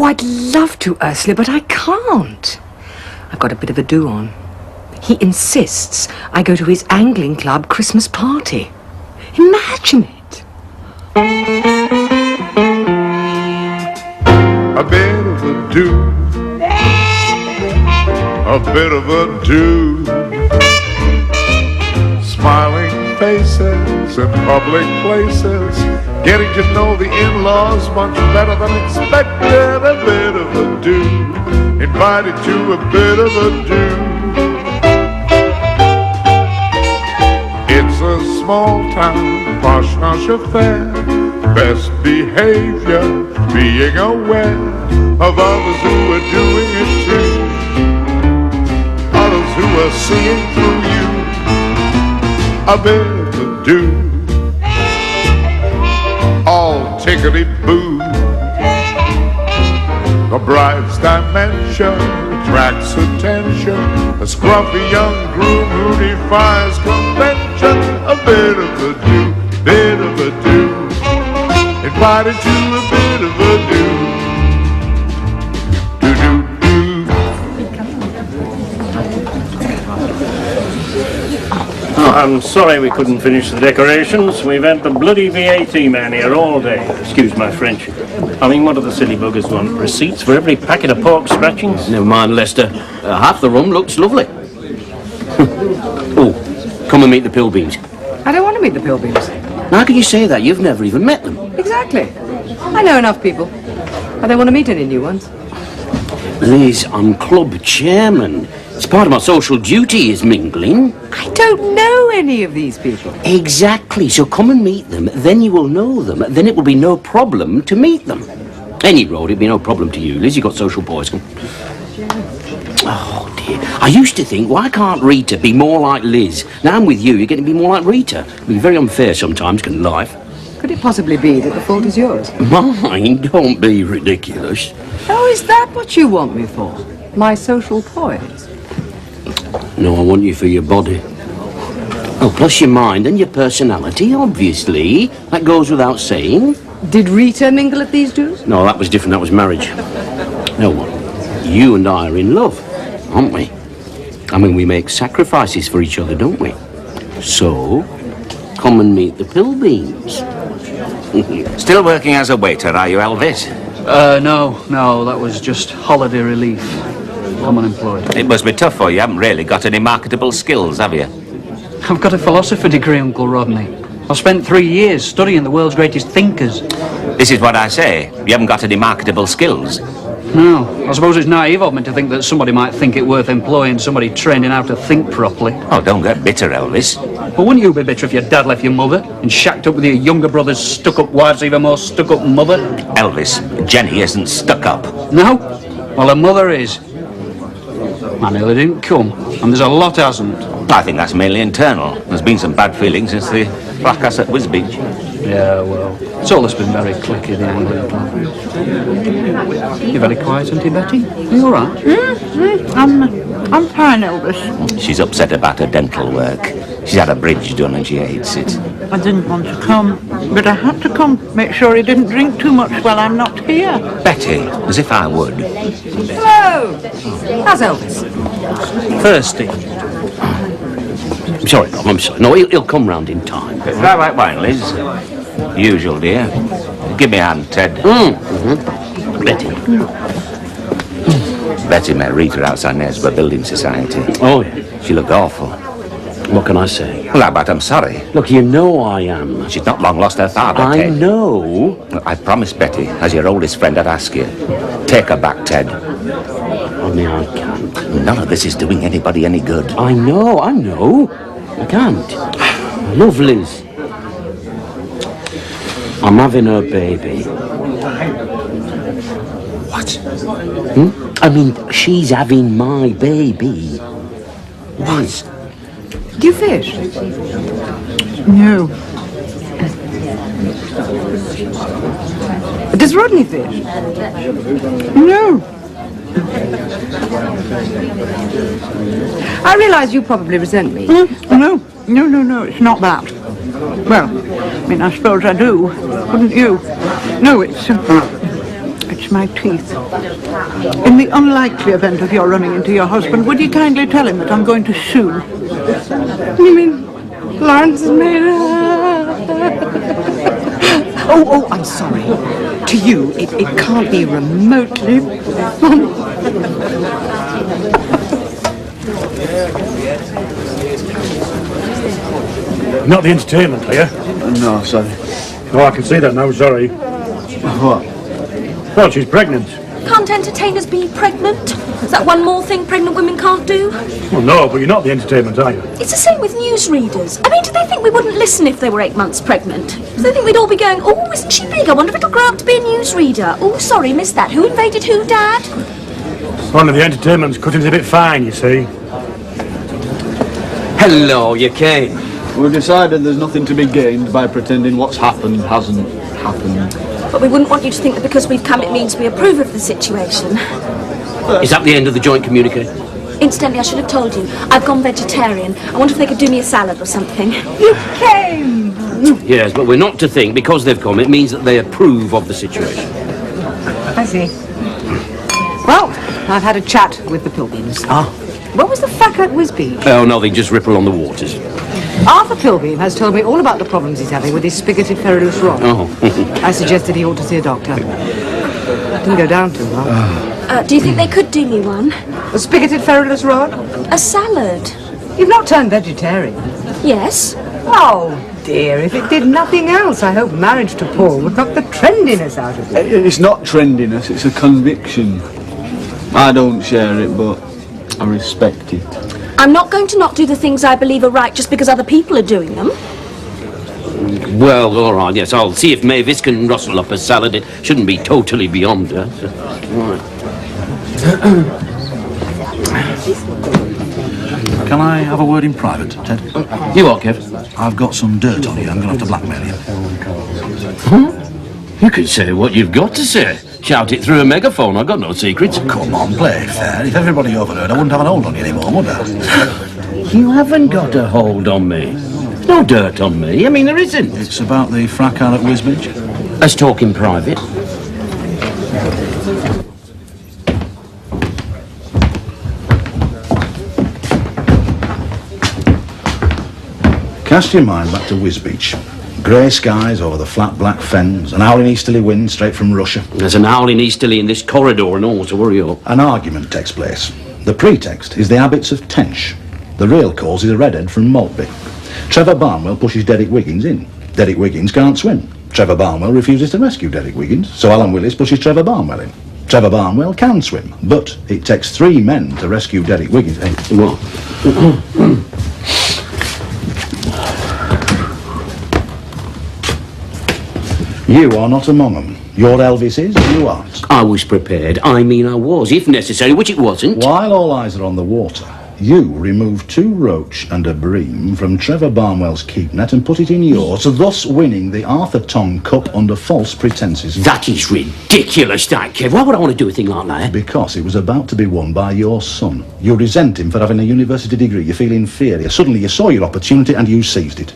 Oh, I'd love to, Ursula, but I can't. I've got a bit of a do-on. He insists I go to his angling club Christmas party. Imagine it. A bit of a do. A bit of a do. Smiling faces in public places. Getting to know the in-laws much better than expected. A bit of a do. Invited to a bit of a do. It's a small-town, posh-nosh affair. Best behavior, being aware of others who are doing it too. Others who are seeing through you. A bit of a do. All tickety-boo. The bride's dimension attracts attention. A scruffy young groom who defies convention. A bit of a do, bit of a do. Invited to a bit of a do. I'm sorry we couldn't finish the decorations. We've had the bloody VAT man here all day. Excuse my French. I mean, what do the silly buggers want? Receipts for every packet of pork scratchings? Never mind, Lester. Half the room looks lovely. Oh, come and meet the Pilbeams. I don't want to meet the Pilbeams. How can you say that? You've never even met them. Exactly. I know enough people. I don't want to meet any new ones. Liz, I'm club chairman. It's part of my social duty is mingling. I don't know any of these people. Exactly. So come and meet them. Then you will know them. Then it will be no problem to meet them. Any road, it'd be no problem to you, Liz. You got social poison. Oh, dear. I used to think, why can't Rita be more like Liz? Now I'm with you, you're getting to be more like Rita. It'd be very unfair sometimes, can life? Could it possibly be that the fault is yours? Mine? Don't be ridiculous. Oh, is that what you want me for? My social poise? No, I want you for your body. Oh, plus your mind and your personality, obviously. That goes without saying. Did Rita mingle at these dues? No, that was different. That was marriage. No, you and I are in love, aren't we? I mean, we make sacrifices for each other, don't we? So, come and meet the Pilbeams. Still working as a waiter, are you, Elvis? No, that was just holiday relief. I'm unemployed. It must be tough for you. You haven't really got any marketable skills, have you? I've got a philosophy degree, Uncle Rodney. I've spent 3 years studying the world's greatest thinkers. This is what I say. You haven't got any marketable skills. No, I suppose it's naive of me to think that somebody might think it worth employing somebody trained in how to think properly. Oh, don't get bitter, Elvis. But wouldn't you be bitter if your dad left your mother and shacked up with your younger brother's stuck-up wife's even more stuck-up mother? Elvis, Jenny isn't stuck up. No? Well, her mother is. I nearly didn't come, and there's a lot hasn't. I think that's mainly internal. There's been some bad feelings since the fracas at Wisbech. Yeah, well, it's all that's been very clicky, the Anglian club. You're very quiet, Auntie Betty. Are you all right? I'm fine, Elvis. She's upset about her dental work. She's had a bridge done and she hates it. I didn't want to come, but I had to come. Make sure he didn't drink too much while I'm not here. Betty, as if I would. Hello! How's Elvis? Thirsty. I'm sorry. No, he'll come round in time. Dry white wine, Liz. Usual, dear. Give me a hand, Ted. Betty. Betty met Rita outside Nesborough Building Society. Oh, yeah. She looked awful. What can I say? Well, but I'm sorry. Look, you know I am. She's not long lost her father, I Ted. know. Look, I promised Betty, as your oldest friend, I'd ask you. Take her back, Ted. Only I can't. None of this is doing anybody any good. I know. I can't. I love Liz. I'm having her baby. What? I mean, she's having my baby. What? Do you fish? No. Does Rodney fish? No. I realise you probably resent me. No, it's not that. Well, I mean, I suppose I do, wouldn't you? No, it's scratch my teeth. In the unlikely event of your running into your husband, would you kindly tell him that I'm going to sue? You mean Lawrence has made Oh, I'm sorry. To you, it can't be remotely funny. Not the entertainment, are you? No, sorry. Oh, I can see that now, sorry. What? Well, she's pregnant. Can't entertainers be pregnant? Is that one more thing pregnant women can't do? Well, no, but you're not the entertainment, are you? It's the same with newsreaders. I mean, do they think we wouldn't listen if they were 8 months pregnant? Do they think we'd all be going, oh, isn't she big? I wonder if it'll grow up to be a newsreader. Oh, sorry, missed that. Who invaded who, Dad? Only the entertainment's cutting it a bit fine, you see. Hello, you came. We've decided there's nothing to be gained by pretending what's happened hasn't happened. But we wouldn't want you to think that because we've come it means we approve of the situation. Is that the end of the joint communique? Incidentally, I should have told you, I've gone vegetarian. I wonder if they could do me a salad or something. You came! Yes, but we're not to think because they've come, it means that they approve of the situation. I see. Well, I've had a chat with the Pilbeams. What was the fuck at Wisbeach? Oh, nothing, just ripple on the waters. Arthur Pilbeam has told me all about the problems he's having with his spigoted ferrulous rod. Oh. I suggested he ought to see a doctor. Didn't go down too well. Do you think they could do me one? A spigoted ferrulous rod? A salad? You've not turned vegetarian. Yes. Oh, dear, if it did nothing else, I hope marriage to Paul would knock the trendiness out of it. It's not trendiness, it's a conviction. I don't share it, but I respect it. I'm not going to not do the things I believe are right just because other people are doing them. Well, all right, yes, I'll see if Mavis can rustle up a salad. It shouldn't be totally beyond her. So, right. Can I have a word in private, Ted? You what, Kev? I've got some dirt on you. I'm going to have to blackmail you. Huh? You can say what you've got to say. Shout it through a megaphone. I've got no secrets. Come on, play it fair. If everybody overheard, I wouldn't have an hold on you anymore, would I? You haven't got a hold on me. There's no dirt on me. I mean, there isn't. It's about the fracas at Wisbeach. Let's talk in private. Cast your mind back to Wisbeach. Grey skies over the flat black fens, an howling easterly wind straight from Russia. There's an howling easterly in this corridor and all, so hurry up. An argument takes place. The pretext is the habits of Tench. The real cause is a redhead from Maltby. Trevor Barnwell pushes Derek Wiggins in. Derek Wiggins can't swim. Trevor Barnwell refuses to rescue Derek Wiggins, so Alan Willis pushes Trevor Barnwell in. Trevor Barnwell can swim, but it takes 3 men to rescue Derek Wiggins. Hey, What? You are not among them. Your Elvis is, you aren't. I was prepared. I mean, I was, if necessary, which it wasn't. While all eyes are on the water, you remove 2 roach and a bream from Trevor Barnwell's keep net and put it in yours, thus winning the Arthur Tong Cup under false pretences. That is ridiculous, that, Kev. Why would I want to do a thing like that? Because it was about to be won by your son. You resent him for having a university degree. You feel inferior. Suddenly you saw your opportunity and you seized it.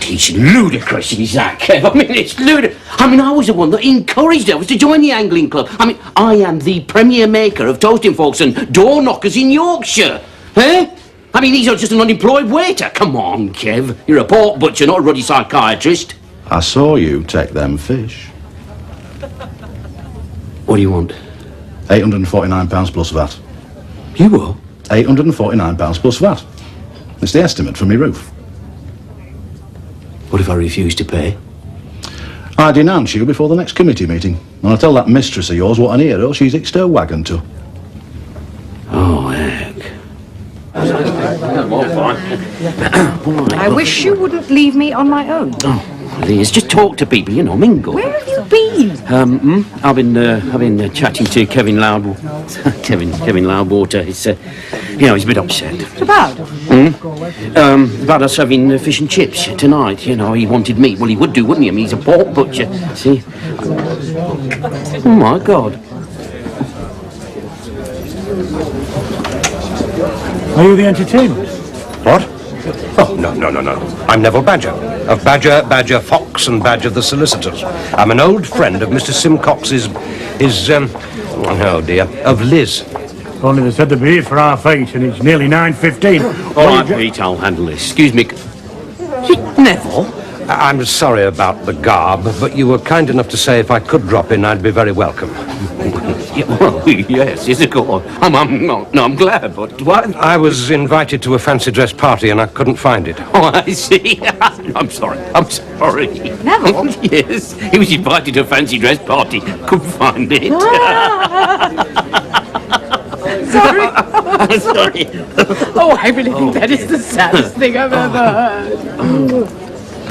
It's ludicrous, is that, Kev? I mean, it's ludicrous. I mean, I was the one that encouraged Elvis to join the angling club. I mean, I am the premier maker of toasting folks and door knockers in Yorkshire. Eh? I mean, he's not just an unemployed waiter. Come on, Kev. You're a pork butcher, not a ruddy psychiatrist. I saw you take them fish. What do you want? £849 plus VAT. You what? £849 plus VAT. It's the estimate for me roof. What if I refuse to pay? I denounce you before the next committee meeting. And I'll tell that mistress of yours what an hero she's hitched her wagon to. Oh, heck. I wish you wouldn't leave me on my own. Oh, Liz, just talk to people, you know, mingle. Where have you been? I've been chatting to Kevin Kevin Loudwater. He's a bit upset. What about? About us having fish and chips tonight. You know, he wanted meat. Well, he would do, wouldn't he? I mean, he's a pork butcher. See? Oh my God. Are you the entertainment? What? Oh, no. I'm Neville Badger. of Badger, Fox and Badger the solicitors. I'm an old friend of Mr. Simcox's, of Liz. Only they said to be here for 8:30 and it's nearly 9:15. All right, Pete, I'll handle this. Excuse me. Neville? I'm sorry about the garb, but you were kind enough to say if I could drop in, I'd be very welcome. Yeah, well, yes, of course. I'm glad, but what? I was invited to a fancy dress party and I couldn't find it. Oh, I see. I'm sorry. Neville? Yes, he was invited to a fancy dress party. Couldn't find it. Sorry. I'm sorry. Oh, I really think that is the saddest thing I've ever heard.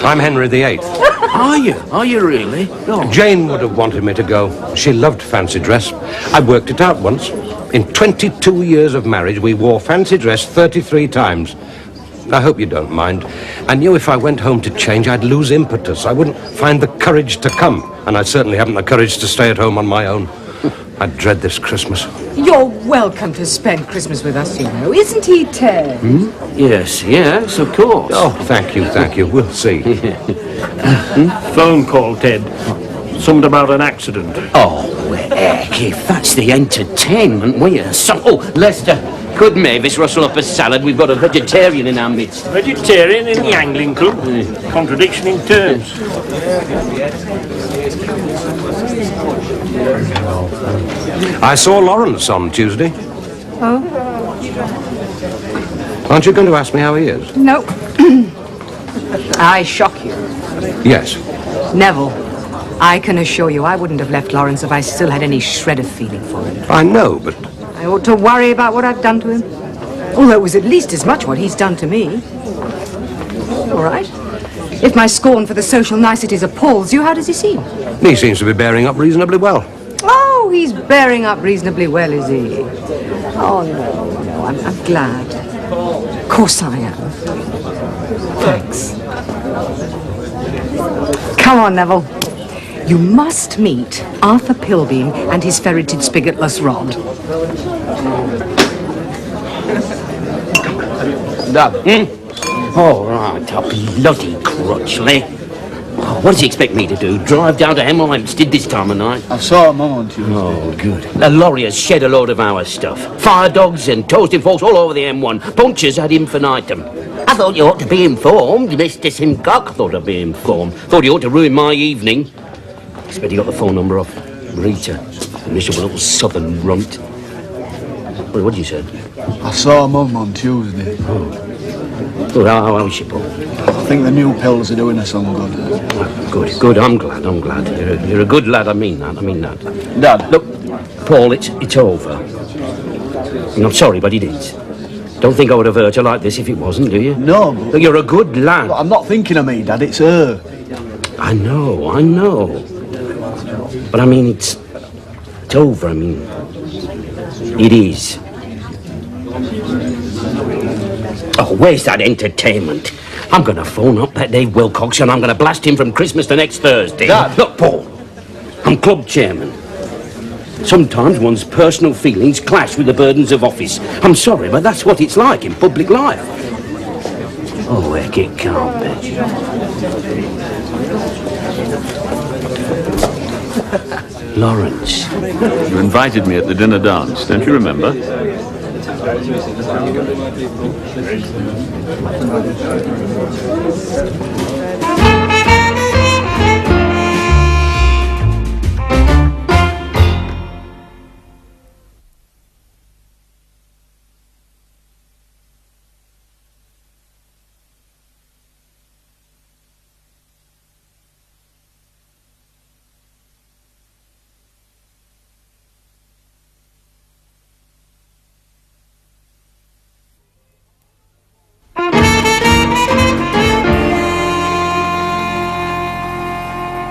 I'm Henry VIII. Are you? Are you really? Oh. Jane would have wanted me to go. She loved fancy dress. I worked it out once. In 22 years of marriage, we wore fancy dress 33 times. I hope you don't mind. I knew if I went home to change, I'd lose impetus. I wouldn't find the courage to come. And I certainly haven't the courage to stay at home on my own. I dread this Christmas. You're welcome to spend Christmas with us, you know. Isn't he, Ted? Yes, of course. Oh, thank you. We'll see. Phone call, Ted. Something about an accident. Oh, heck, if that's the entertainment, Lester, could Mavis rustle up a salad? We've got a vegetarian in our midst. Vegetarian in the Angling Club? Contradiction in terms. I saw Lawrence on Tuesday. Oh? Aren't you going to ask me how he is? No. I shock you. Yes. Neville, I can assure you I wouldn't have left Lawrence if I still had any shred of feeling for him. I know, but... I ought to worry about what I've done to him. Although it was at least as much what he's done to me. All right. If my scorn for the social niceties appalls you, how does he seem? He seems to be bearing up reasonably well. Oh, he's bearing up reasonably well, is he? Oh, no, I'm glad. Of course I am. Thanks. Come on, Neville. You must meet Arthur Pilbeam and his ferreted spigotless rod. Dad. All right, bloody Crutchley. What does he expect me to do? Drive down to Hemel Hempstead this time of night? I saw Mum on Tuesday. Oh, good. The lorry has shed a load of our stuff. Fire dogs and toasting forks all over the M1. Punchers ad infinitum. I thought you ought to be informed, Mr. Simcox. Thought I'd be informed. Thought you ought to ruin my evening. Expect you got the phone number off Rita. A miserable little southern runt. What did you say? I saw Mum on Tuesday. Good, how's she, Paul? I think the new pills are doing her some good. Good, I'm glad. You're a good lad, I mean that. Dad. Look, Paul, it's over. And I'm sorry, but it is. Don't think I would have hurt you like this if it wasn't, do you? No, but... Look, you're a good lad. Look, I'm not thinking of me, Dad, it's her. I know. But I mean, it's over, it is. Oh, where's that entertainment? I'm going to phone up that Dave Wilcox and I'm going to blast him from Christmas to next Thursday. Dad. Look, Paul, I'm club chairman. Sometimes one's personal feelings clash with the burdens of office. I'm sorry, but that's what it's like in public life. Oh, heck, it can't be. Lawrence. You invited me at the dinner dance, don't you remember?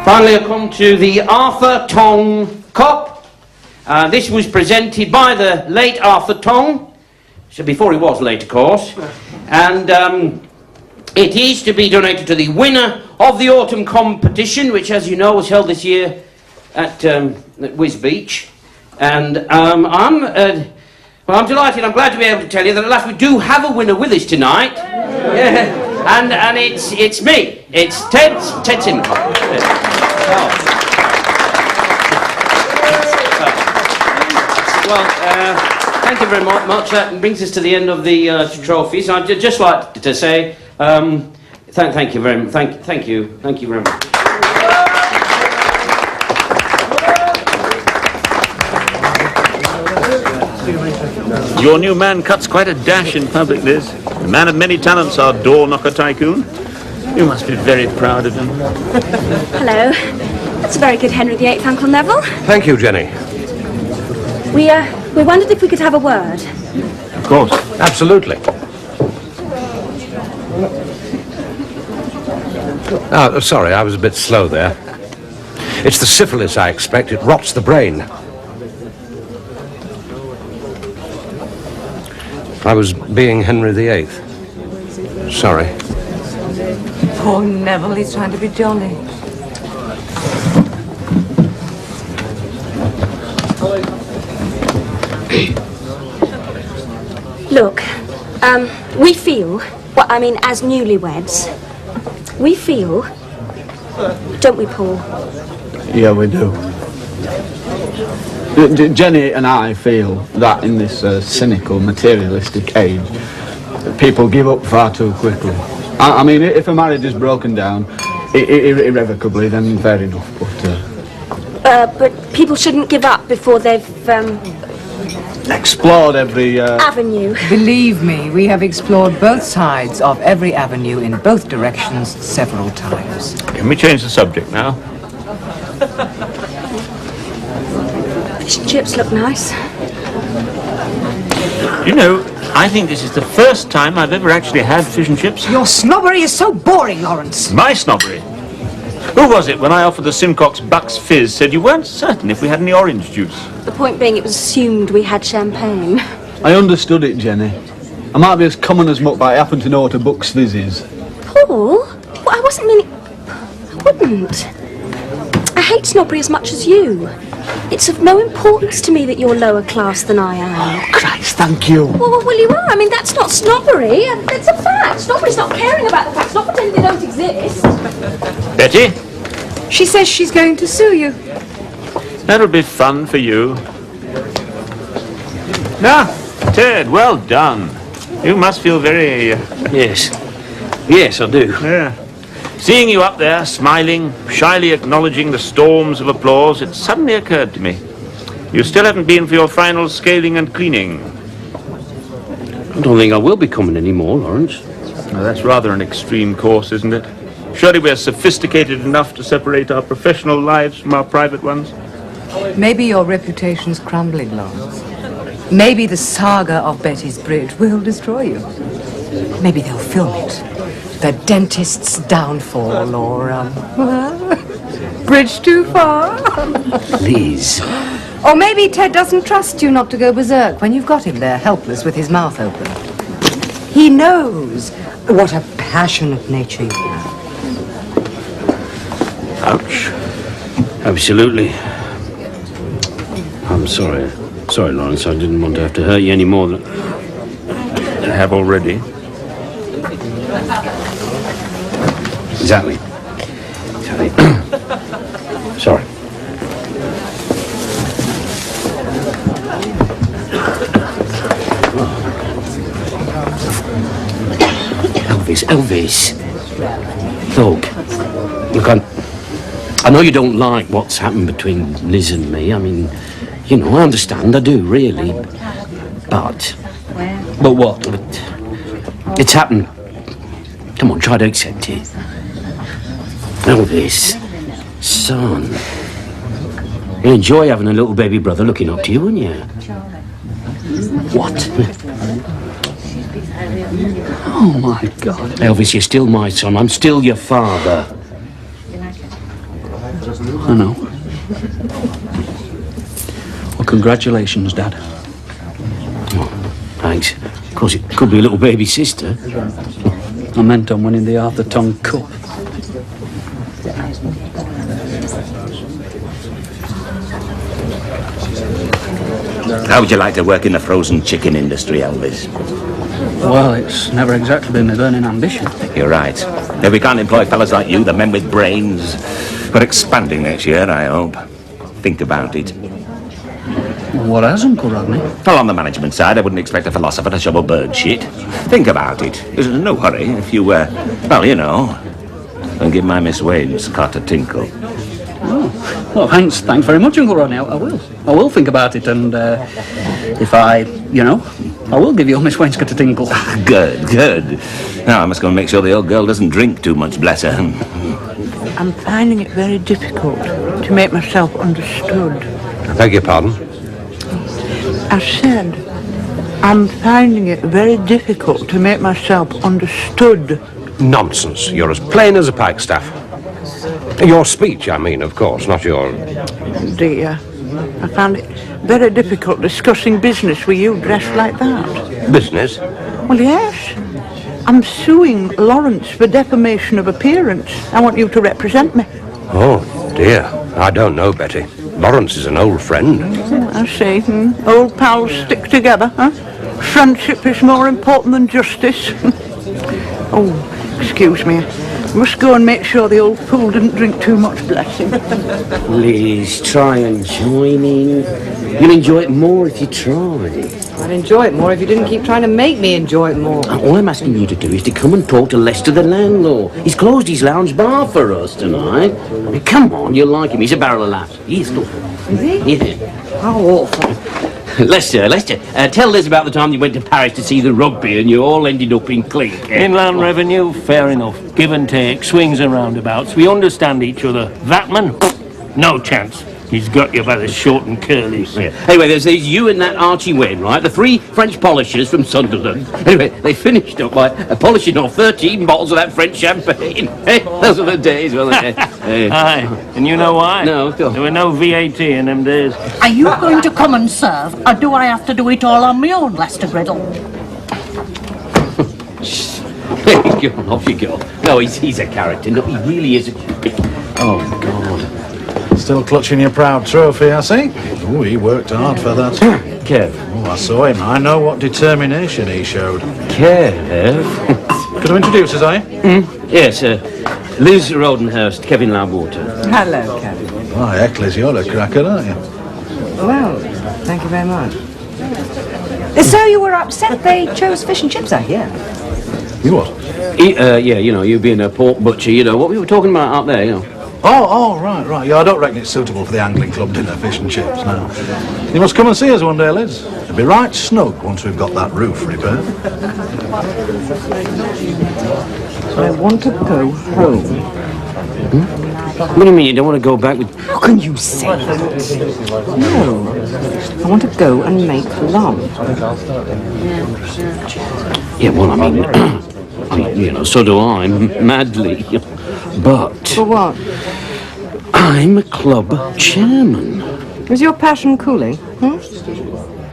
Finally, I come to the Arthur Tonge Cup. This was presented by the late Arthur Tonge. So before he was late, of course. And it is to be donated to the winner of the autumn competition, which, as you know, was held this year at Wisbech. And I'm delighted. I'm glad to be able to tell you that at last we do have a winner with us tonight. Yeah. And it's me. It's Ted Simcox. Thank you very much. That brings us to the end of the trophies. I'd just like to say thank you very much. Thank you very much. Your new man cuts quite a dash in public, Liz. A man of many talents, our door knocker tycoon. You must be very proud of him. Hello. That's a very good Henry VIII, Uncle Neville. Thank you, Jenny. We wondered if we could have a word. Of course. Absolutely. Oh, sorry, I was a bit slow there. It's the syphilis, I expect. It rots the brain. I was being Henry VIII. Sorry. Poor Neville, he's trying to be jolly. Look, we feel, as newlyweds, we feel, don't we, Paul? Yeah, we do. Jenny and I feel that in this cynical, materialistic age, people give up far too quickly. I mean, if a marriage is broken down irrevocably, then fair enough, but people shouldn't give up before they've, explored every avenue. Believe me, we have explored both sides of every avenue in both directions several times. Can we change the subject now? Fish and chips look nice. You know, I think this is the first time I've ever actually had fish and chips. Your snobbery is so boring, Lawrence. My snobbery? Who was it when I offered the Simcox Bucks Fizz said you weren't certain if we had any orange juice? The point being it was assumed we had champagne. I understood it, Jenny. I might be as common as muck, but I happen to know what a Bucks Fizz is. Paul? Well, I wasn't meaning... I wouldn't. I hate snobbery as much as you. It's of no importance to me that you're lower class than I am. Oh, Christ, thank you. Well, you are. I mean, that's not snobbery. It's a fact. Snobbery's not caring about the facts, not pretending they don't exist. Betty? She says she's going to sue you. That'll be fun for you. Now, Ted, well done. You must feel very... Yes, I do. Yeah. Seeing you up there, smiling, shyly acknowledging the storms of applause, it suddenly occurred to me. You still haven't been for your final scaling and cleaning. I don't think I will be coming anymore, Lawrence. Now, that's rather an extreme course, isn't it? Surely we're sophisticated enough to separate our professional lives from our private ones. Maybe your reputation's crumbling, Lawrence. Maybe the saga of Betty's Bridge will destroy you. Maybe they'll film it. The dentist's downfall, or, bridge too far. Liz. Or maybe Ted doesn't trust you not to go berserk when you've got him there, helpless with his mouth open. He knows what a passionate nature you have. Ouch. Absolutely. I'm sorry. Sorry, Lawrence, I didn't want to have to hurt you any more than... I have already. Exactly. Sorry. Elvis. Look, I know you don't like what's happened between Liz and me. I mean, you know, I understand, I do, really. But what? It's happened. Come on, try to accept it. Elvis, son. You enjoy having a little baby brother looking up to you, wouldn't you? What? Oh, my God. Elvis, you're still my son. I'm still your father. I know. Well, congratulations, Dad. Oh, thanks. Of course, it could be a little baby sister. I meant on winning the Arthur Tongue Cup. How would you like to work in the frozen chicken industry, Elvis? Well, it's never exactly been my burning ambition. You're right. If we can't employ fellas like you, the men with brains, we're expanding next year, I hope. Think about it. What has, Uncle Rodney? Well, on the management side, I wouldn't expect a philosopher to shovel bird shit. Think about it. There's no hurry if you, well, you know, and give my Miss Wainscott a tinkle. Oh, well, thanks very much, Uncle Rodney. I will. I will think about it, and if I will give you Miss Wainscott a tinkle. Good. Now, I must go and make sure the old girl doesn't drink too much, bless her. I'm finding it very difficult to make myself understood. I beg your pardon? I said, I'm finding it very difficult to make myself understood. Nonsense. You're as plain as a pikestaff. Your speech, I mean, of course, not your... Dear, I found it very difficult discussing business with you dressed like that. Business? Well, yes. I'm suing Lawrence for defamation of appearance. I want you to represent me. Oh, dear. I don't know, Betty. Lawrence is an old friend. I see. Old pals stick together, huh? Friendship is more important than justice. Oh, excuse me. I must go and make sure the old fool didn't drink too much, bless him. Please, try and join in. You'll enjoy it more if you tried. I'd enjoy it more if you didn't keep trying to make me enjoy it more. All I'm asking you to do is to come and talk to Lester the landlord. He's closed his lounge bar for us tonight. I mean, come on, you'll like him. He's a barrel of laughs. He's good. Is he? Yeah. How awful. Lester, tell Liz about the time you went to Paris to see the rugby and you all ended up in clink. Inland revenue, fair enough. Give and take, swings and roundabouts. We understand each other. That man, no chance. He's got you by the short and curlies. Yeah. Anyway, there's you and that Archie Wainwright, the three French polishers from Sunderland. Anyway, they finished up by polishing off 13 bottles of that French champagne. Hey, those were the days, weren't they? Aye, and you know why? No, go on. There were no VAT in them days. Are you going to come and serve, or do I have to do it all on my own, Lester Griddle? There you go, off you go. No, he's a character. No, he really is a... Oh, God. Still clutching your proud trophy, I see. Oh, he worked hard for that. Kev. Oh, I saw him. I know what determination he showed. Kev? Could I introduce us, Yes, Liz Rodenhurst, Kevin Loudwater. Hello, Kevin. Oh, Eccles, you're a cracker, aren't you? Well, thank you very much. So you were upset they chose fish and chips, I hear. You what? Yeah, you know, you being a pork butcher, you know, what we were talking about out there, you know. Oh, right. Yeah, I don't reckon it's suitable for the angling club dinner, fish and chips, no. You must come and see us one day, Liz. It'll be right snug once we've got that roof repaired. I want to go home. What do you mean you don't want to go back with... How can you say that? No. I want to go and make love. Yeah, well, I mean, you know, so do I, madly. But... For what? I'm a club chairman. Is your passion cooling?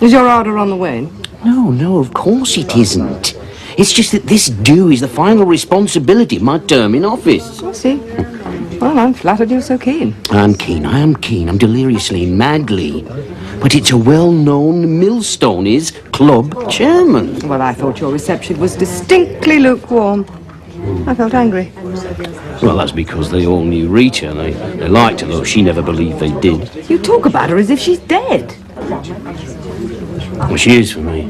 Is your ardour on the wane? No, of course it isn't. It's just that this due is the final responsibility of my term in office. I see. Well, I'm flattered you're so keen. I am keen. I'm deliriously, madly. But it's a well-known millstone is club chairman. Well, I thought your reception was distinctly lukewarm. I felt angry. Well, that's because they all knew Rita. They liked her, though she never believed they did. You talk about her as if she's dead. Well, she is for me.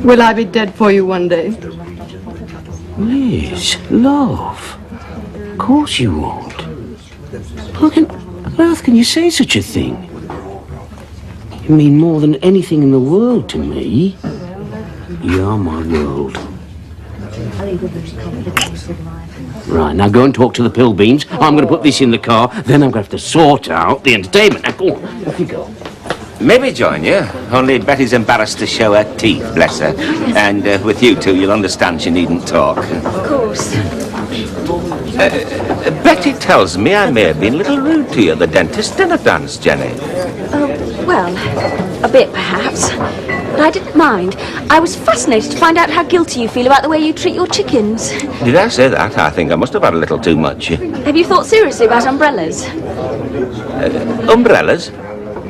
Will I be dead for you one day? Liz, love. Of course you won't. How on earth can you say such a thing? You mean more than anything in the world to me. You're my world. Right, now go and talk to the Pilbeams. I'm going to put this in the car, then I'm going to have to sort out the entertainment. Now, go on, off you go. Maybe join you, only Betty's embarrassed to show her teeth, bless her. And with you two, you'll understand she needn't talk. Of course. Betty tells me I may have been a little rude to you at the dentist dinner dance, Jenny. Well, a bit perhaps. But I didn't mind. I was fascinated to find out how guilty you feel about the way you treat your chickens. Did I say that? I think I must have had a little too much. Have you thought seriously about umbrellas? Umbrellas?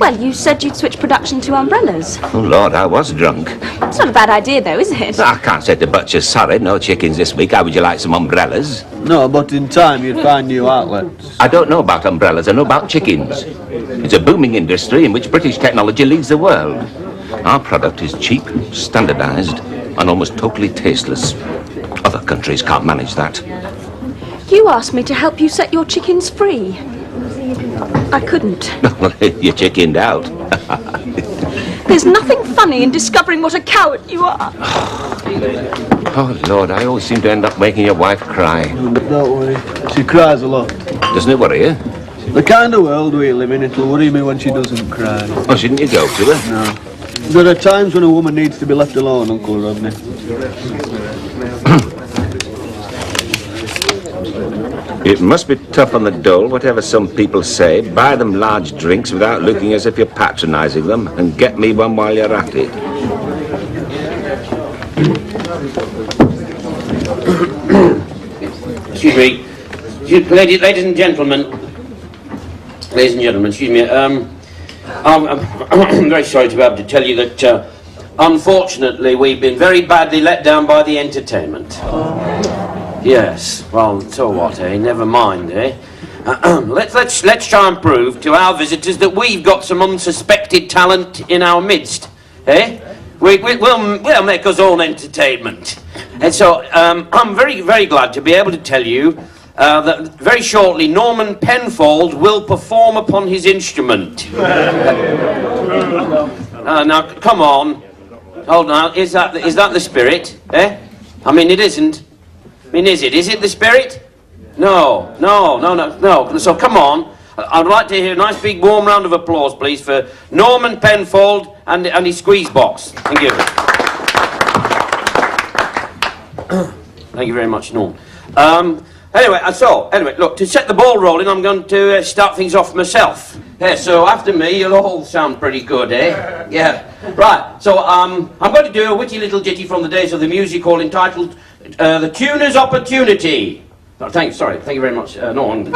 Well, you said you'd switch production to umbrellas. Oh, Lord, I was drunk. It's not a bad idea, though, is it? I can't say to butchers, sorry, no chickens this week. How would you like some umbrellas? No, but in time you'd find new outlets. I don't know about umbrellas, I know about chickens. It's a booming industry in which British technology leads the world. Our product is cheap, standardised, and almost totally tasteless. Other countries can't manage that. You asked me to help you set your chickens free. I couldn't. You chickened out. There's nothing funny in discovering what a coward you are. Oh, Lord, I always seem to end up making your wife cry. Don't worry, she cries a lot. Doesn't it worry you? The kind of world we live in, it'll worry me when she doesn't cry. Oh, shouldn't you go to her? No. There are times when a woman needs to be left alone, Uncle Rodney. It must be tough on the dole, whatever some people say. Buy them large drinks without looking as if you're patronising them, and get me one while you're at it. Excuse me. Ladies and gentlemen. Ladies and gentlemen, excuse me. I'm very sorry to be able to tell you that, unfortunately, we've been very badly let down by the entertainment. Yes, well, so what, eh? Never mind, eh? Let's try and prove to our visitors that we've got some unsuspected talent in our midst, eh? We'll make us own entertainment. And so, I'm very, very glad to be able to tell you that very shortly Norman Penfold will perform upon his instrument. Now, come on. Hold on, is that the spirit, eh? I mean, it isn't. I mean, is it? Is it the spirit? No. So come on. I'd like to hear a nice big warm round of applause, please, for Norman Penfold and his squeeze box. Thank you. Thank you very much, Norm. Anyway, look, to set the ball rolling, I'm going to start things off myself. Yeah, so after me, you'll all sound pretty good, eh? Yeah. Right, so I'm going to do a witty little ditty from the days of the music hall entitled The Tuner's Opportunity. Oh, thank you very much, Norm.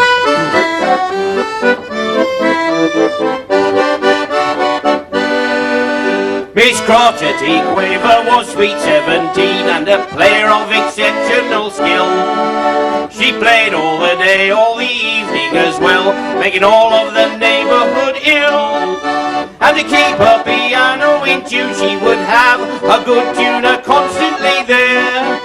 Miss Crotchety Quaver was sweet 17 and a player of exceptional skill. She played all the day, all the evening as well, making all of the neighbourhood ill. And to keep her piano in tune, she would have a good tuner constantly there.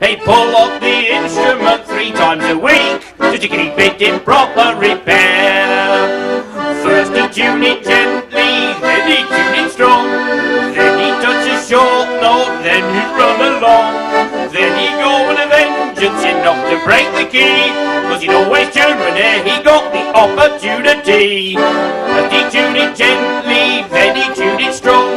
He'd pull up the instrument 3 times a week just to keep it in proper repair. First he tune it gently, then he tune it strong, then he touch a short note, then he'd run along, then he'd go with a vengeance enough to break the key, cause he'd always tune when he got the opportunity. First he tune it gently, then he tune it strong,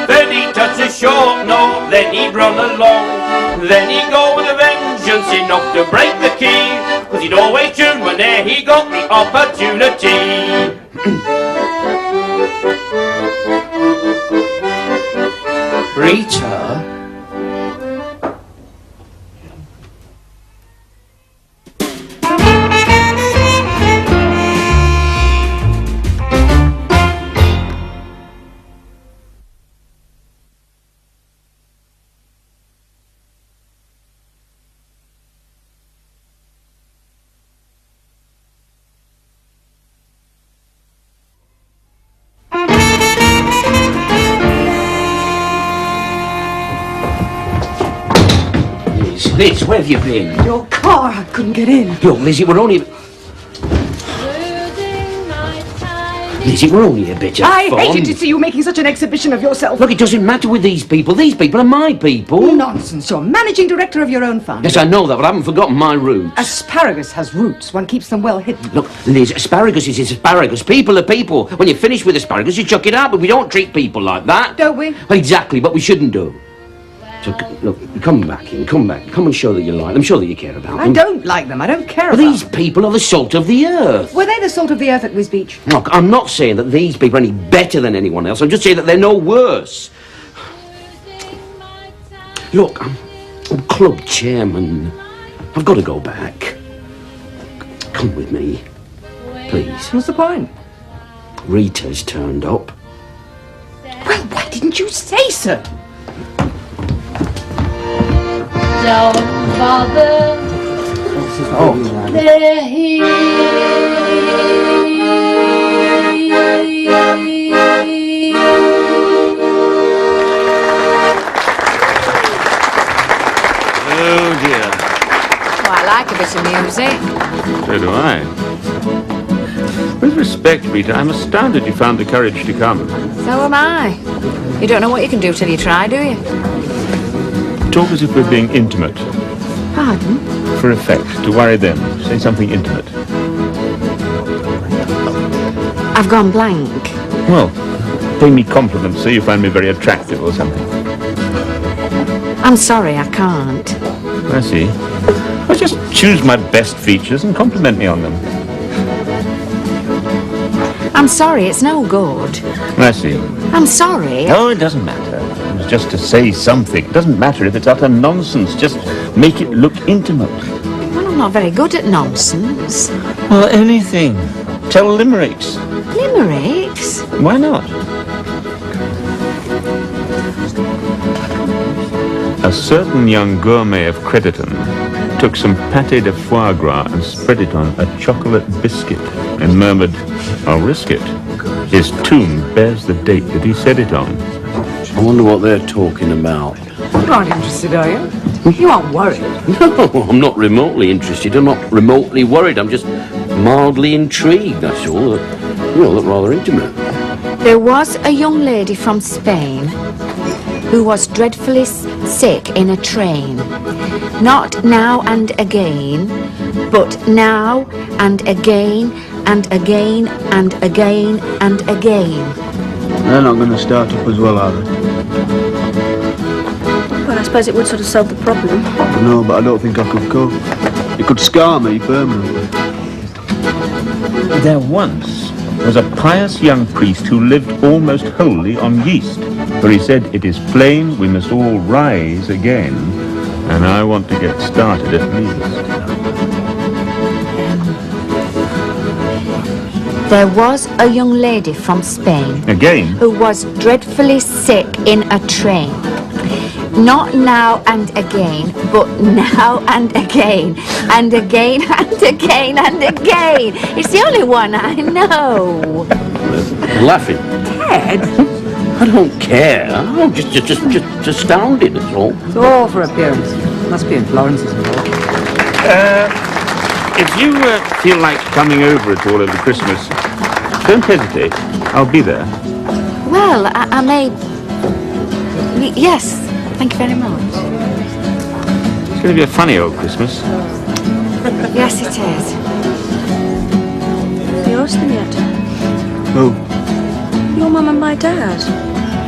then he'd touch a short note, then he'd run along, then he'd go with a vengeance enough to break the key, cause he'd always tune when he got the opportunity. Rita? Liz, where have you been? Your car, I couldn't get in. Look, Lizzie, we're only... Lizzie, we're only a bit of I fun. hated to see you making such an exhibition of yourself. Look, it doesn't matter with these people. These people are my people. Nonsense. You're managing director of your own fund. Yes, I know that, but I haven't forgotten my roots. Asparagus has roots. One keeps them well hidden. Look, Liz, asparagus is asparagus. People are people. When you finish with asparagus, you chuck it out, but we don't treat people like that. Don't we? Exactly, but we shouldn't do. So, look, come back in, come back. Come and show that you like them, show that you care about them. I don't like them. I don't care But about these people are the salt of the earth. Were they the salt of the earth at Wisbeach? Look, I'm not saying that these people are any better than anyone else. I'm just saying that they're no worse. Look, I'm club chairman. I've got to go back. Come with me, please. What's the point? Rita's turned up. Well, why didn't you say so? Don't bother. Oh. They're here. Oh dear. Oh, I like a bit of music. So do I. With respect, Rita, I'm astounded you found the courage to come. So am I. You don't know what you can do till you try, do you? Talk as if we're being intimate. Pardon? For effect, to worry them. Say something intimate. I've gone blank. Well, pay me compliments, say you find me very attractive or something. I'm sorry, I can't. I see. Well, just choose my best features and compliment me on them. I'm sorry, it's no good. I see. I'm sorry. No, it doesn't matter. It was just to say something. It doesn't matter if it's utter nonsense. Just make it look intimate. Well, I'm not very good at nonsense. Well, anything. Tell limericks. Limericks? Why not? A certain young gourmet of Crediton took some pâté de foie gras and spread it on a chocolate biscuit and murmured, "I'll risk it." His tomb bears the date that he said it on. I wonder what they're talking about. You aren't interested, are you? You aren't worried. No, I'm not remotely interested. I'm not remotely worried. I'm just mildly intrigued, that's all. You know, look rather intimate. There was a young lady from Spain who was dreadfully sick in a train. Not now and again, but now and again and again and again and again. They're not going to start up as well, are they? Well, I suppose it would sort of solve the problem. No, but I don't think I could cope. It could scar me permanently. There once was a pious young priest who lived almost wholly on yeast, for he said, "It is plain we must all rise again, and I want to get started at least." There was a young lady from Spain Again? who was dreadfully sick in a train. Not now and again, but now and again, and again and again and again. It's the only one I know. Laughing. Ted? I don't care. I'm just astounded, that's all. It's all for appearance. Must be in Florence's involved. If you feel like coming over at all over Christmas, don't hesitate. I'll be there. Well, I may... Yes, thank you very much. It's going to be a funny old Christmas. Yes, it is. Have you asked them yet? Who? Your mum and my dad.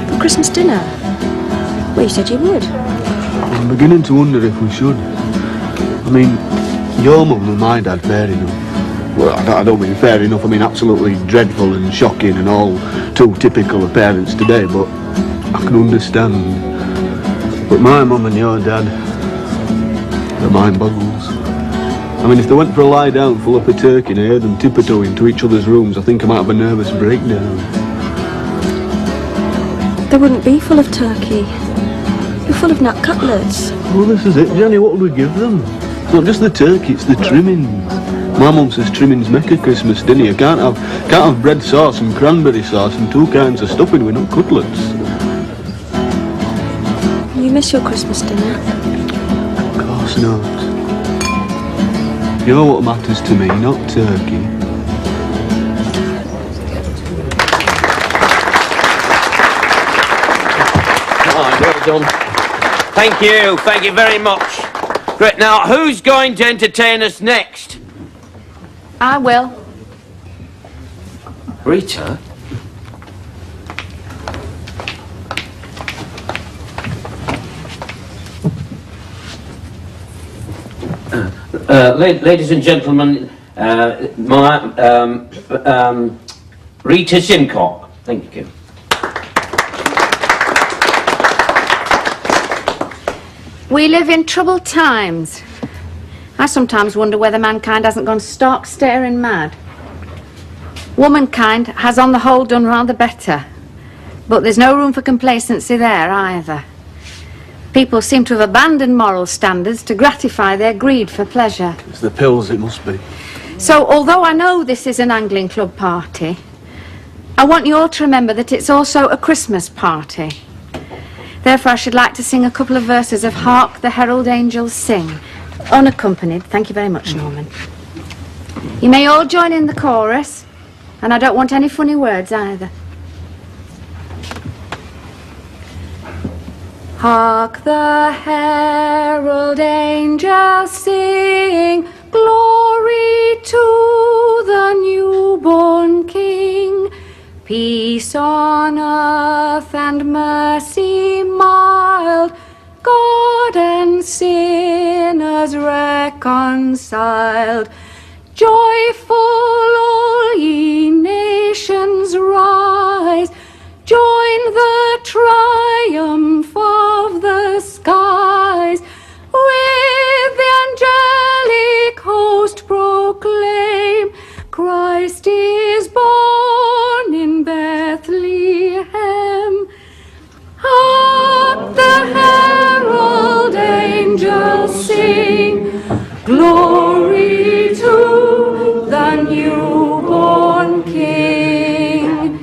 For Christmas dinner. Well, you said you would. I'm beginning to wonder if we should. I mean, your mum and my dad, fair enough. Well, I don't mean fair enough, I mean absolutely dreadful and shocking and all too typical of parents today, but I can understand. But my mum and your dad, they're mind boggles. I mean, if they went for a lie down full up of turkey and I heard them tiptoeing to each other's rooms, I think I might have a nervous breakdown. They wouldn't be full of turkey. You're full of nut cutlets. Well, this is it, Jenny, what would we give them? It's not just the turkey, it's the trimmings. My mum says trimmings make a Christmas dinner. You can't have bread sauce and cranberry sauce and two kinds of stuffing with no cutlets. You miss your Christmas dinner? Of course not. You're what matters to me, not turkey. Right, well done. Thank you very much. Great, now who's going to entertain us next? I will. Rita? Ladies and gentlemen, Rita Simcock. Thank you. We live in troubled times. I sometimes wonder whether mankind hasn't gone stark staring mad. Womankind has on the whole done rather better, but there's no room for complacency there either. People seem to have abandoned moral standards to gratify their greed for pleasure. It's the pills, it must be. So, although I know this is an angling club party, I want you all to remember that it's also a Christmas party. Therefore, I should like to sing a couple of verses of Hark the Herald Angels Sing, unaccompanied. Thank you very much, Norman. You may all join in the chorus, and I don't want any funny words either. Hark the herald angels sing, glory to the newborn King. Peace on earth and mercy mild, God and sinners reconciled. Joyful all ye nations rise, join the triumph of the skies. With the angelic host proclaim, Christ is born in Bethlehem. Hark the herald angels sing, glory to the newborn King.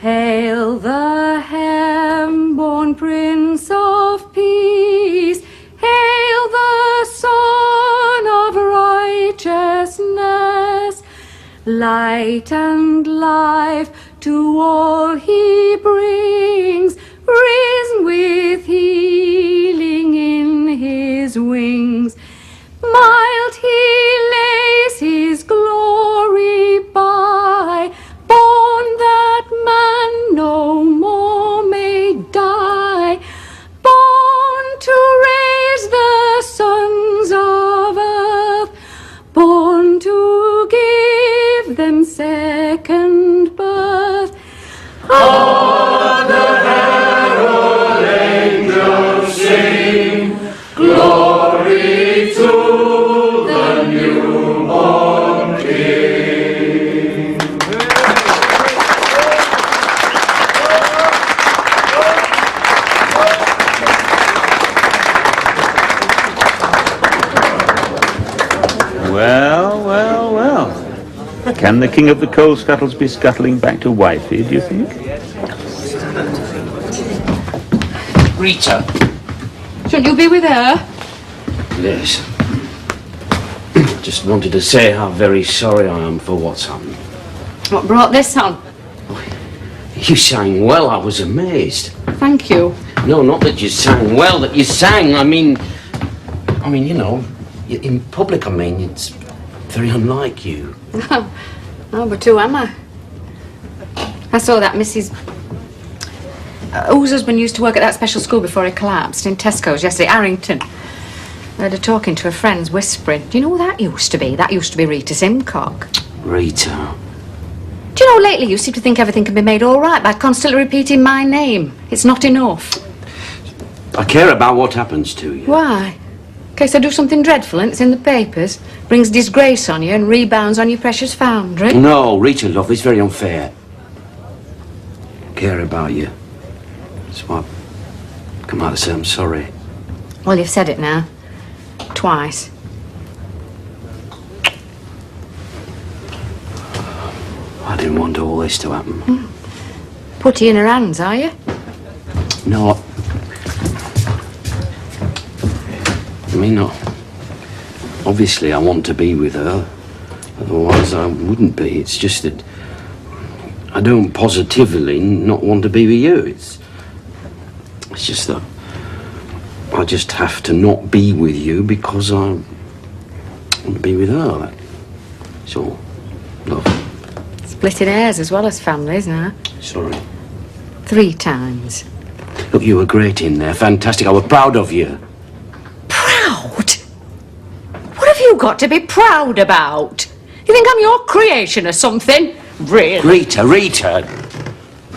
Hail the hem-born Prince of Peace, hail the Son of Righteousness. Light and life to all he brings, risen with healing in his wings. Mild he lays his glory by, born that man no more may die, born to raise the sons of earth, born to give them second birth. Hark the herald angels sing, glory to the newborn King. Well, well, well. Can the king of the coal scuttles be scuttling back to Wifey, do you think? Rita. Shouldn't you be with her? Yes. Just wanted to say how very sorry I am for what's happened. What brought this on? You sang well, I was amazed. Thank you. No, not that you sang well, that you sang. I mean, you know, in public, it's very unlike you. Oh, but who am I? I saw that Mrs. Whose husband used to work at that special school before he collapsed, in Tesco's yesterday, Arrington. I heard her talking to her friends, whispering. Do you know who that used to be? That used to be Rita Simcock. Rita. Do you know, lately you seem to think everything can be made all right by constantly repeating my name. It's not enough. I care about what happens to you. Why? In case I do something dreadful and it's in the papers, brings disgrace on you and rebounds on your precious foundry. No, Rita, love, it's very unfair. I care about you. That's why I've come out to say I'm sorry. Well, you've said it now. Twice. I didn't want all this to happen. Put you in her hands, are you? No. Obviously I want to be with her. Otherwise I wouldn't be. It's just that I don't positively not want to be with you. It's just that I just have to not be with you because I want to be with her. That's all. Love. Splitting hairs as well as families now. Sorry. 3 times. Look, you were great in there. Fantastic. I was proud of you. Proud? What have you got to be proud about? You think I'm your creation or something? Really? Rita.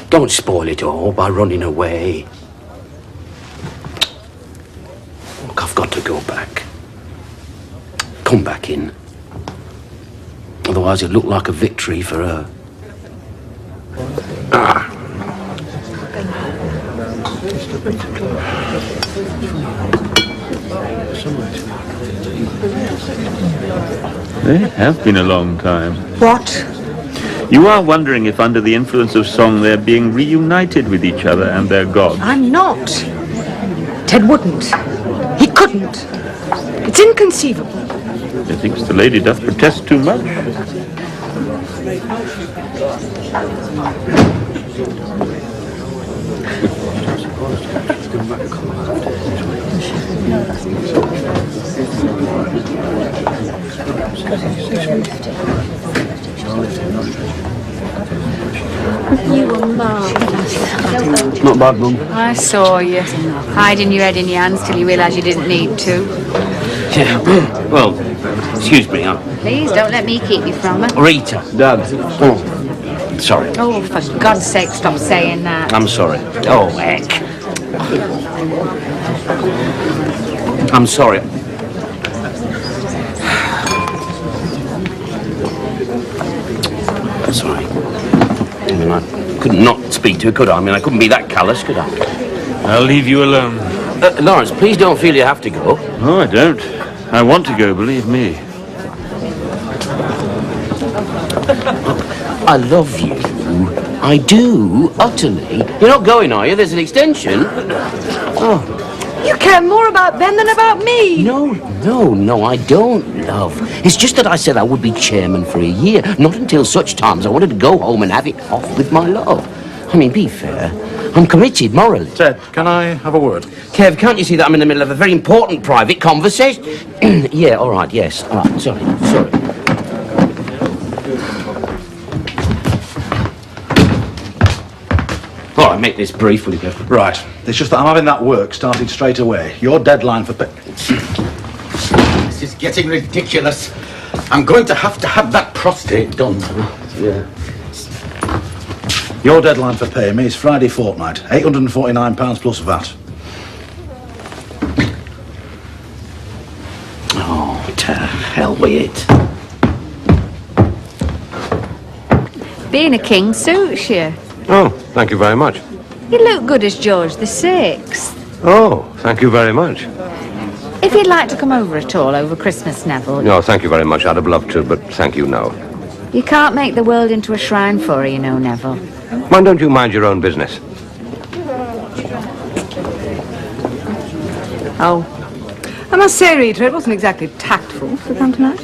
Don't spoil it all by running away. Look, I've got to go back. Come back in. Otherwise it'll look like a victory for her. They have been a long time. What? You are wondering if under the influence of song they're being reunited with each other and their gods. I'm not. Ted wouldn't. He couldn't. It's inconceivable. Methinks the lady doth protest too much. You were marvellous. Not bad, Mum. I saw you, hiding your head in your hands till you realised you didn't need to. Yeah, well, excuse me, Please don't let me keep you from her. Rita. Dad. Oh, sorry. Oh, for God's sake, stop saying that. I'm sorry. Oh, heck. I'm sorry. Sorry. I mean, I couldn't not speak to her, could I? I mean, I couldn't be that callous, could I? I'll leave you alone. Lawrence, please don't feel you have to go. Oh, I don't. I want to go, believe me. I love you. I do, utterly. You're not going, are you? There's an extension. Oh. You care more about Ben than about me. No, I don't, love. It's just that I said I would be chairman for a year, not until such times I wanted to go home and have it off with my love. I mean, be fair. I'm committed morally. Ted, can I have a word? Kev, can't you see that I'm in the middle of a very important private conversation? Yeah, all right, yes. All right, sorry. All right, make this brief, will you, Kev? Right. It's just that I'm having that work started straight away. Your deadline for... This is getting ridiculous. I'm going to have that prostate done. Yeah. Your deadline for paying me is Friday fortnight. £849 plus VAT. Oh, to hell with it. Being a king suits you. Oh, thank you very much. You look good as George VI. Oh, thank you very much. If you'd like to come over at all over Christmas, Neville. No, thank you very much. I'd have loved to, but thank you, no. You can't make the world into a shrine for her, you know, Neville. Why don't you mind your own business? Oh. I must say, Rita, it wasn't exactly tactful to come tonight.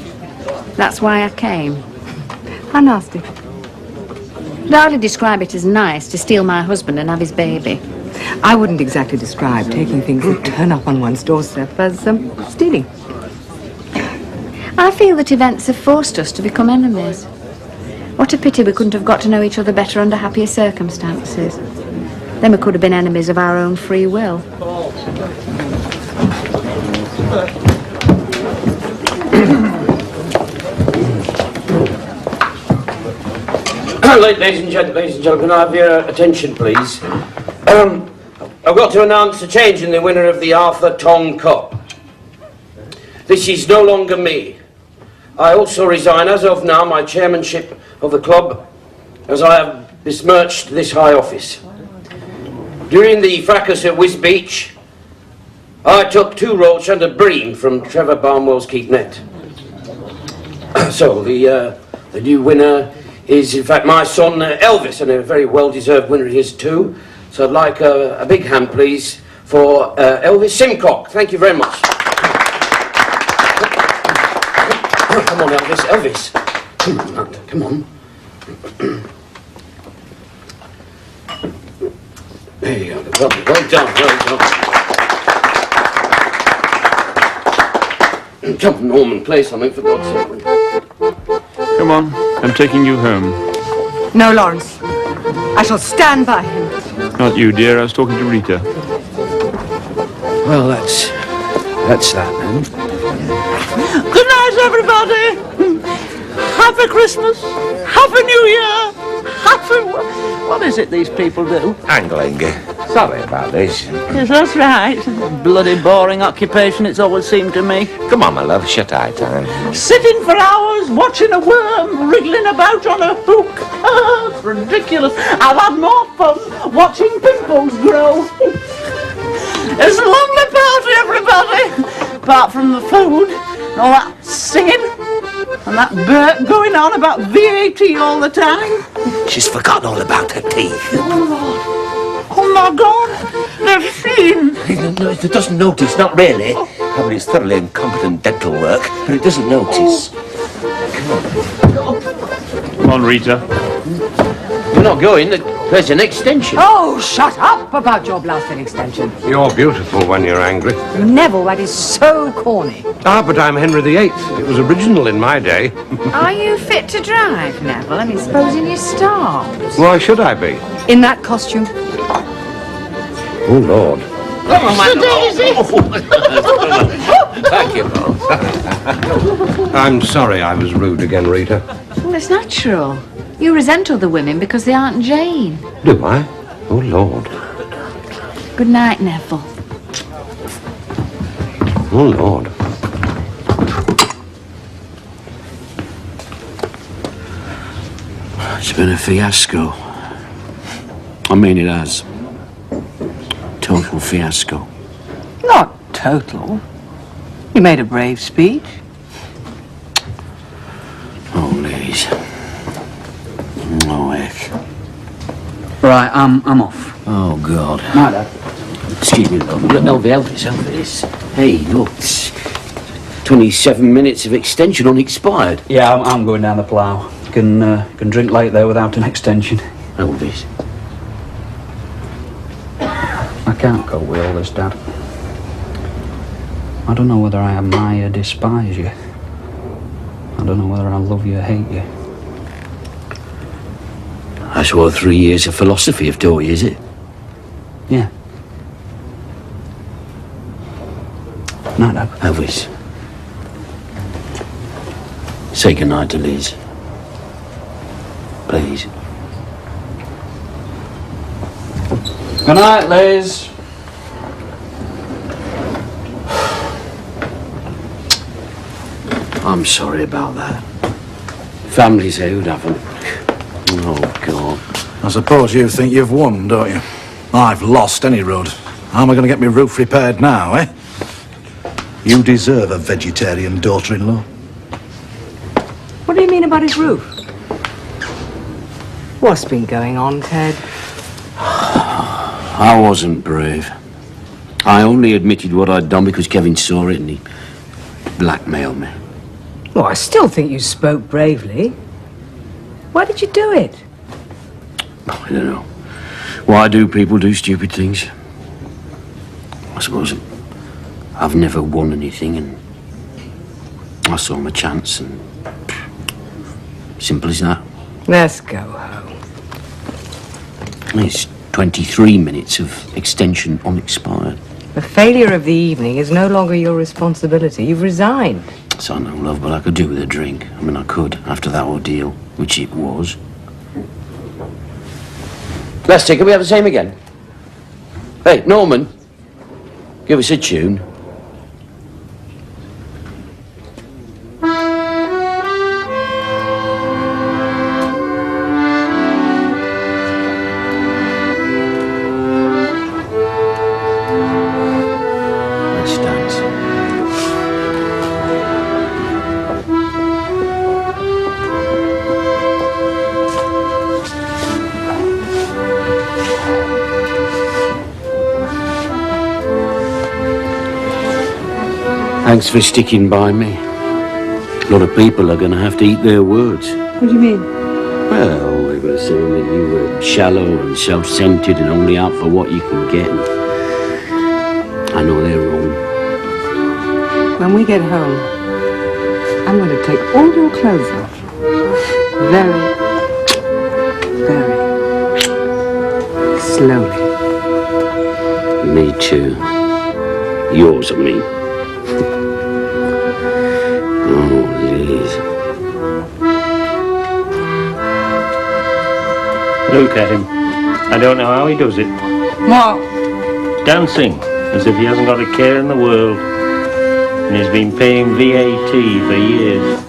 That's why I came. How nasty. I'd hardly describe it as nice to steal my husband and have his baby. I wouldn't exactly describe taking things that turn up on one's doorstep as stealing. I feel that events have forced us to become enemies. What a pity we couldn't have got to know each other better under happier circumstances. Then we could have been enemies of our own free will. Ladies and gentlemen, can I have your attention, please? I've got to announce a change in the winner of the Arthur Tong Cup. This is no longer me. I also resign, as of now, my chairmanship of the club, as I have besmirched this high office. During the fracas at Wisbeach, I took 2 roach and a bream from Trevor Barnwell's keep net. So the new winner is, in fact, my son Elvis, and a very well-deserved winner he is too. So I'd like a big hand, please, for Elvis Simcock. Thank you very much. Come on, Elvis. Come on, lad, come on. There you go. Well done. Come on, Norman, play something for God's sake. Come on, I'm taking you home. No, Lawrence. I shall stand by him. Not you, dear. I was talking to Rita. Well, that's that then. Good night, everybody. Happy Christmas. Happy New Year. Happy... What is it these people do? Angling. Sorry about this. Yes, that's right. Bloody boring occupation it's always seemed to me. Come on, my love, shut eye time. Sitting for hours watching a worm wriggling about on a hook. It's ridiculous. I've had more fun watching pimples grow. It's a lovely party, everybody. Apart from the food, and all that singing, and that Bert going on about VAT all the time. She's forgotten all about her teeth. Oh my God, they've seen. No, it doesn't notice, not really. I mean, it's thoroughly incompetent dental work, but it doesn't notice. Come on, Rita. We're not going. There's an extension. Oh, shut up about your blasted extension. You're beautiful when you're angry. Neville, that is so corny. Ah, but I'm Henry VIII. It was original in my day. Are you fit to drive, Neville? I mean, supposing you stopped. Why should I be? In that costume? Oh, Lord. Thank you, Bob. I'm sorry I was rude again, Rita. Well, it's natural. You resent other women because they aren't Jane. Do I? Oh, Lord. Good night, Neville. Oh, Lord. It's been a fiasco. I mean, it has. Total fiasco. Not total. You made a brave speech. Oh, Liz. Oh, heck. Right, I'm off. Oh, God. Night, Dad. Excuse me, love. Help yourself for this. Hey, look. It's 27 minutes of extension unexpired. Yeah, I'm going down the plough. Can drink late there without an extension. Elvis. I can't cope with all this, Dad. I don't know whether I admire or despise you. I don't know whether I love you or hate you. That's what 3 years of philosophy have taught you, is it? Yeah. Night, Dad. Elvis. Say goodnight to Liz. Please. Good night, Liz. I'm sorry about that. Families who'd haven't. Oh, God. I suppose you think you've won, don't you? I've lost any road. How am I going to get my roof repaired now, eh? You deserve a vegetarian daughter-in-law. What do you mean about his roof? What's been going on, Ted? I wasn't brave. I only admitted what I'd done because Kevin saw it and he blackmailed me. Well, I still think you spoke bravely. Why did you do it? I don't know. Why do people do stupid things? I suppose I've never won anything and I saw my chance and simple as that. Let's go home. It's 23 minutes of extension unexpired. The failure of the evening is no longer your responsibility. You've resigned. So I know, love, but I could do with a drink. I mean, I could, after that ordeal, which it was. Lester, can we have the same again? Hey, Norman, give us a tune. Let's dance. Thanks for sticking by me. A lot of people are going to have to eat their words. What do you mean? Well, they were saying that you were shallow and self-centered and only out for what you can get. I know they're wrong. When we get home, I'm going to take all your clothes off. Very, very slowly. Me too. Yours, I mean. Oh, Liz. Look at him. I don't know how he does it. What? Dancing, as if he hasn't got a care in the world. And he's been paying VAT for years.